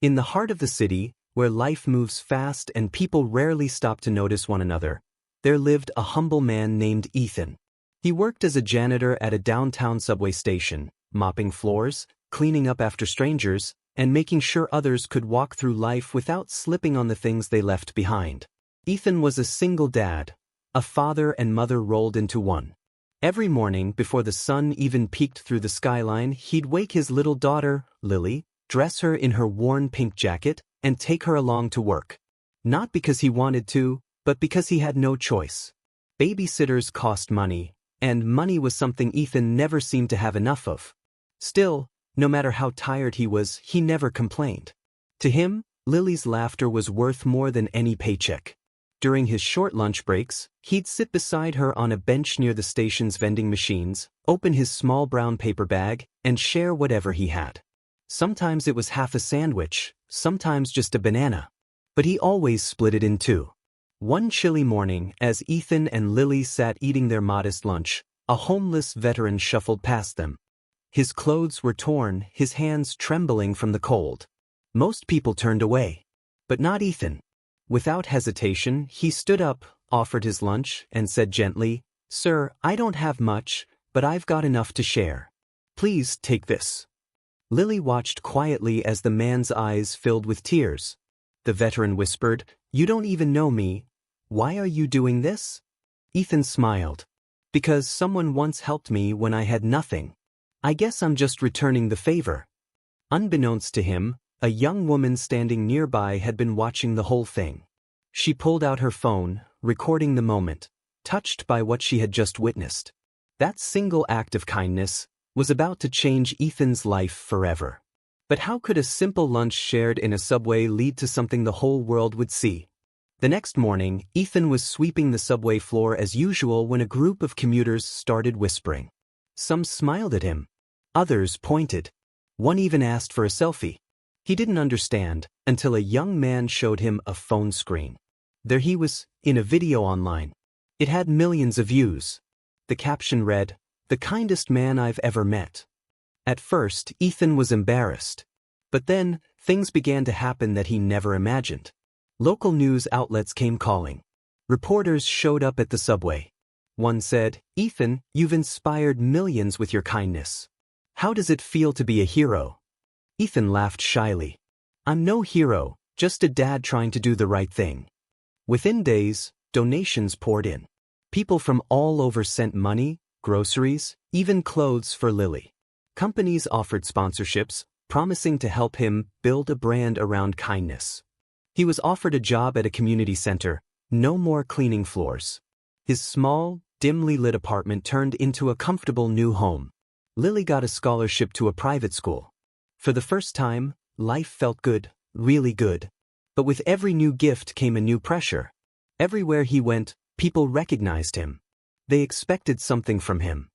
In the heart of the city, where life moves fast and people rarely stop to notice one another, there lived a humble man named Ethan. He worked as a janitor at a downtown subway station, mopping floors, cleaning up after strangers, and making sure others could walk through life without slipping on the things they left behind. Ethan was a single dad, a father and mother rolled into one. Every morning, before the sun even peeked through the skyline, he'd wake his little daughter, Lily, dress her in her worn pink jacket, and take her along to work. Not because he wanted to, but because he had no choice. Babysitters cost money, and money was something Ethan never seemed to have enough of. Still, no matter how tired he was, he never complained. To him, Lily's laughter was worth more than any paycheck. During his short lunch breaks, he'd sit beside her on a bench near the station's vending machines, open his small brown paper bag, and share whatever he had. Sometimes it was half a sandwich, sometimes just a banana. But he always split it in two. One chilly morning, as Ethan and Lily sat eating their modest lunch, a homeless veteran shuffled past them. His clothes were torn, his hands trembling from the cold. Most people turned away. But not Ethan. Without hesitation, he stood up, offered his lunch, and said gently, "Sir, I don't have much, but I've got enough to share. Please take this." Lily watched quietly as the man's eyes filled with tears. The veteran whispered, "You don't even know me. Why are you doing this?" Ethan smiled. "Because someone once helped me when I had nothing. I guess I'm just returning the favor." Unbeknownst to him, a young woman standing nearby had been watching the whole thing. She pulled out her phone, recording the moment, touched by what she had just witnessed. That single act of kindness was about to change Ethan's life forever. But how could a simple lunch shared in a subway lead to something the whole world would see? The next morning, Ethan was sweeping the subway floor as usual when a group of commuters started whispering. Some smiled at him. Others pointed. One even asked for a selfie. He didn't understand until a young man showed him a phone screen. There he was, in a video online. It had millions of views. The caption read, "The kindest man I've ever met." At first, Ethan was embarrassed. But then, things began to happen that he never imagined. Local news outlets came calling. Reporters showed up at the subway. One said, "Ethan, you've inspired millions with your kindness. How does it feel to be a hero?" Ethan laughed shyly. "I'm no hero, just a dad trying to do the right thing." Within days, donations poured in. People from all over sent money, groceries, even clothes for Lily. Companies offered sponsorships, promising to help him build a brand around kindness. He was offered a job at a community center, no more cleaning floors. His small, dimly lit apartment turned into a comfortable new home. Lily got a scholarship to a private school. For the first time, life felt good, really good. But with every new gift came a new pressure. Everywhere he went, people recognized him. They expected something from him.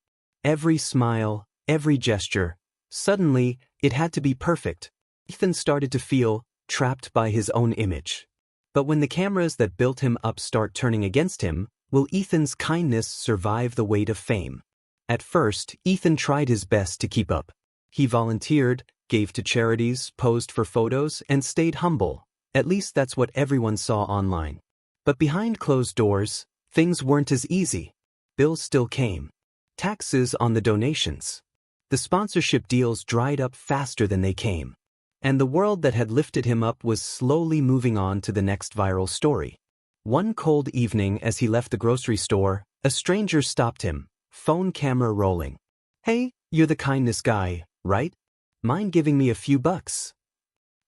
Every smile, every gesture, suddenly, it had to be perfect. Ethan started to feel trapped by his own image. But when the cameras that built him up start turning against him, will Ethan's kindness survive the weight of fame? At first, Ethan tried his best to keep up. He volunteered, gave to charities, posed for photos, and stayed humble. At least that's what everyone saw online. But behind closed doors, things weren't as easy. Bills still came. Taxes on the donations. The sponsorship deals dried up faster than they came. And the world that had lifted him up was slowly moving on to the next viral story. One cold evening as he left the grocery store, a stranger stopped him, phone camera rolling. "Hey, you're the kindness guy, right? Mind giving me a few bucks?"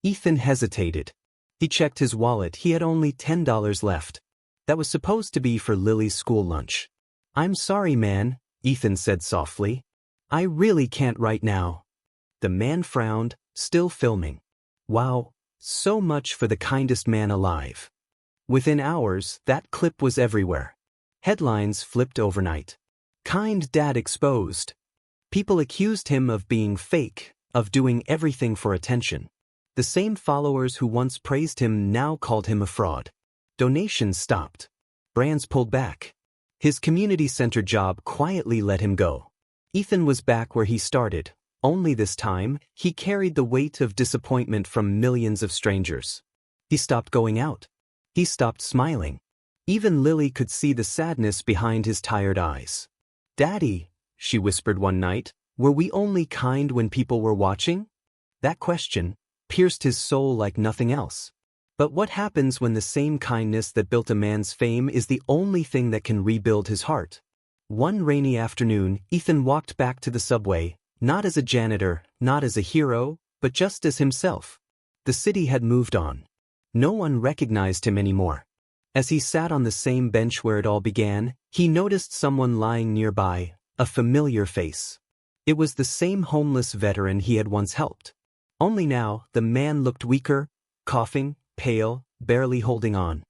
Ethan hesitated. He checked his wallet. He had only $10 left. That was supposed to be for Lily's school lunch. "I'm sorry, man," Ethan said softly. "I really can't right now." The man frowned, still filming. Wow, so much for the kindest man alive. Within hours, that clip was everywhere. Headlines flipped overnight. "Kind dad exposed." People accused him of being fake, of doing everything for attention. The same followers who once praised him now called him a fraud. Donations stopped. Brands pulled back. His community center job quietly let him go. Ethan was back where he started, Only this time, he carried the weight of disappointment from millions of strangers. He stopped going out. He stopped smiling. Even Lily could see the sadness behind his tired eyes. "Daddy," she whispered one night, "were we only kind when people were watching?" That question pierced his soul like nothing else. But what happens when the same kindness that built a man's fame is the only thing that can rebuild his heart? One rainy afternoon, Ethan walked back to the subway, not as a janitor, not as a hero, but just as himself. The city had moved on. No one recognized him anymore. As he sat on the same bench where it all began, he noticed someone lying nearby, a familiar face. It was the same homeless veteran he had once helped. Only now, the man looked weaker, coughing, pale, barely holding on.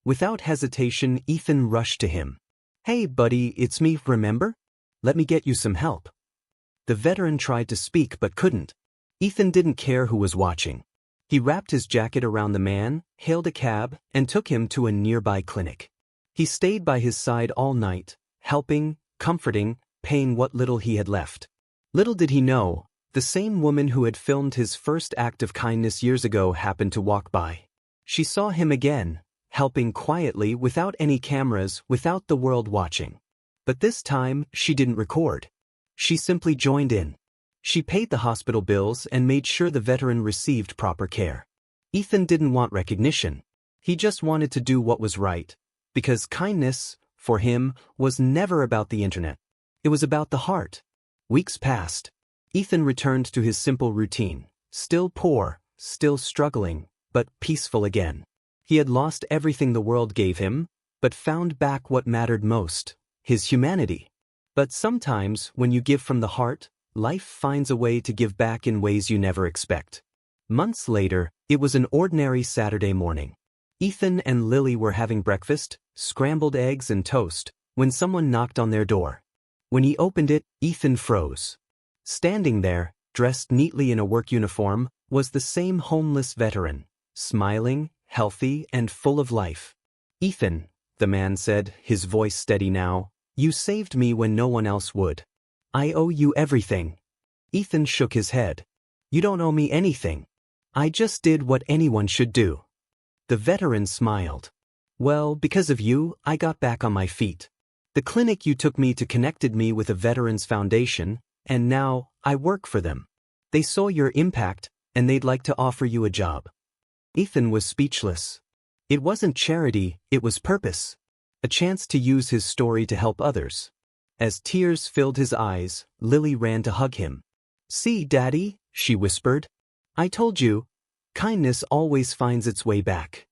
Without hesitation, Ethan rushed to him. "Hey, buddy, it's me, remember? Let me get you some help." The veteran tried to speak but couldn't. Ethan didn't care who was watching. He wrapped his jacket around the man, hailed a cab, and took him to a nearby clinic. He stayed by his side all night, helping, comforting, paying what little he had left. Little did he know, the same woman who had filmed his first act of kindness years ago happened to walk by. She saw him again, helping quietly without any cameras, without the world watching. But this time, she didn't record. She simply joined in. She paid the hospital bills and made sure the veteran received proper care. Ethan didn't want recognition. He just wanted to do what was right. Because kindness, for him, was never about the internet. It was about the heart. Weeks passed. Ethan returned to his simple routine. Still poor, still struggling, but peaceful again. He had lost everything the world gave him, but found back what mattered most, his humanity. But sometimes, when you give from the heart, life finds a way to give back in ways you never expect. Months later, it was an ordinary Saturday morning. Ethan and Lily were having breakfast, scrambled eggs and toast, when someone knocked on their door. When he opened it, Ethan froze. Standing there, dressed neatly in a work uniform, was the same homeless veteran, smiling, healthy, and full of life. "Ethan," the man said, his voice steady now, "you saved me when no one else would. I owe you everything." Ethan shook his head. "You don't owe me anything. I just did what anyone should do." The veteran smiled. "Well, because of you, I got back on my feet. The clinic you took me to connected me with a veterans foundation, and now, I work for them. They saw your impact, and they'd like to offer you a job." Ethan was speechless. It wasn't charity, it was purpose. A chance to use his story to help others. As tears filled his eyes, Lily ran to hug him. "See, Daddy," she whispered. "I told you, kindness always finds its way back."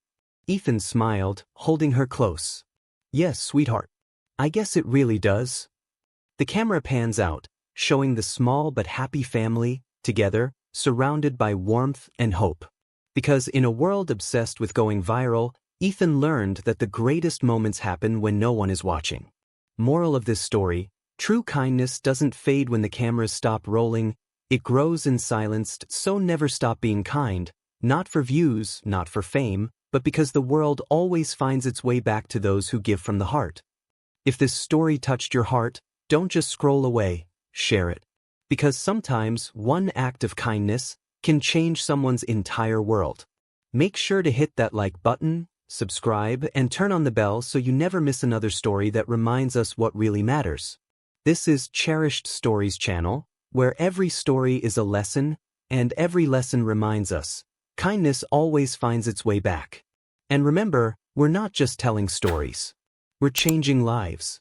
Ethan smiled, holding her close. "Yes, sweetheart. I guess it really does." The camera pans out, showing the small but happy family, together, surrounded by warmth and hope. Because in a world obsessed with going viral, Ethan learned that the greatest moments happen when no one is watching. Moral of this story: true kindness doesn't fade when the cameras stop rolling, it grows in silence, so never stop being kind, not for views, not for fame, but because the world always finds its way back to those who give from the heart. If this story touched your heart, don't just scroll away, share it. Because sometimes one act of kindness can change someone's entire world. Make sure to hit that like button, subscribe, and turn on the bell so you never miss another story that reminds us what really matters. This is Cherished Stories channel, where every story is a lesson, and every lesson reminds us, kindness always finds its way back. And remember, we're not just telling stories. We're changing lives.